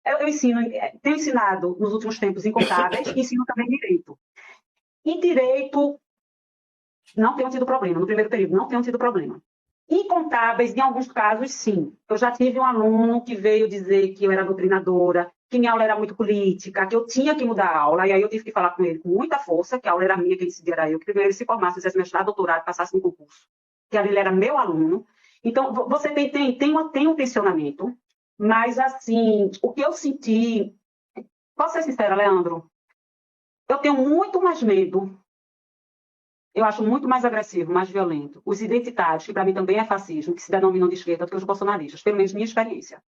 Eu ensino, tenho ensinado nos últimos tempos em contábeis, ensino também direito. Em direito, não tenho tido problema, no primeiro período não tenho tido problema. Em contábeis, em alguns casos, sim. Eu já tive um aluno que veio dizer que eu era doutrinadora, que minha aula era muito política, que eu tinha que mudar a aula, e aí eu tive que falar com ele com muita força, que a aula era minha, quem decidia era eu, que primeiro ele se formasse, fizesse mestrado, doutorado, passasse no concurso, que ele era meu aluno. Então, você tem um tensionamento, mas, assim, o que eu senti... Posso ser sincera, Leandro? Eu tenho muito mais medo, eu acho muito mais agressivo, mais violento, os identitários, que para mim também é fascismo, que se denominam de esquerda, do que os bolsonaristas, pelo menos minha experiência.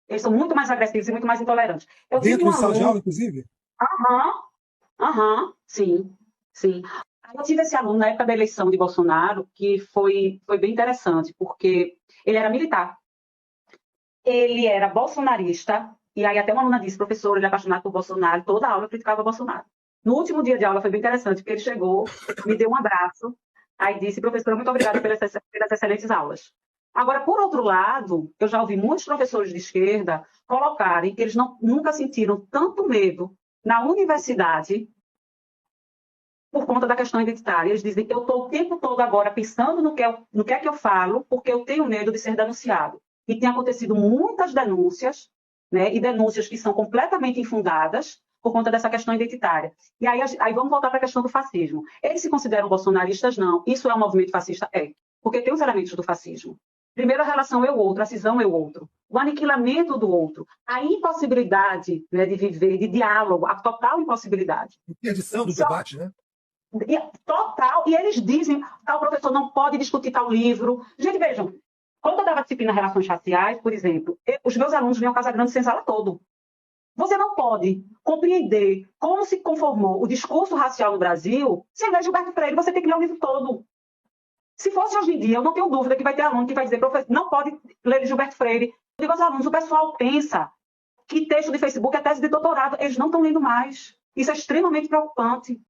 Eles são muito mais agressivos e muito mais intolerantes. Eu tive Dentro um de sala de aluno... aula, inclusive? Sim, sim. Aí eu tive esse aluno na época da eleição de Bolsonaro, que foi bem interessante, porque ele era militar. Ele era bolsonarista, e aí até uma aluna disse, professor, ele é apaixonado por Bolsonaro, toda a aula eu criticava Bolsonaro. No último dia de aula foi bem interessante, porque ele chegou, me deu um abraço, aí disse, professora, muito obrigada pelas excelentes aulas. Agora, por outro lado, eu já ouvi muitos professores de esquerda colocarem que eles nunca sentiram tanto medo na universidade por conta da questão identitária. Eles dizem que eu estou o tempo todo agora pensando no que é que eu falo, porque eu tenho medo de ser denunciado. E tem acontecido muitas denúncias, né, e denúncias que são completamente infundadas por conta dessa questão identitária. E aí vamos voltar para a questão do fascismo. Eles se consideram bolsonaristas? Não. Isso é um movimento fascista? É. Porque tem os elementos do fascismo. Primeiro, a relação eu-outro, a cisão eu-outro, o aniquilamento do outro, a impossibilidade, né, de viver, de diálogo, a total impossibilidade. Interdição do debate, né? Total, e eles dizem, tal professor não pode discutir tal livro. Gente, vejam, quando eu dava disciplina Relações Raciais, por exemplo, os meus alunos vinham ao Casa Grande sem sala todo. Você não pode compreender como se conformou o discurso racial no Brasil sem ler Gilberto Freire, você tem que ler o livro todo. Se fosse hoje em dia, eu não tenho dúvida que vai ter aluno que vai dizer, professor, não pode ler Gilberto Freire. Eu digo aos alunos, o pessoal pensa que texto de Facebook é tese de doutorado, eles não estão lendo mais. Isso é extremamente preocupante.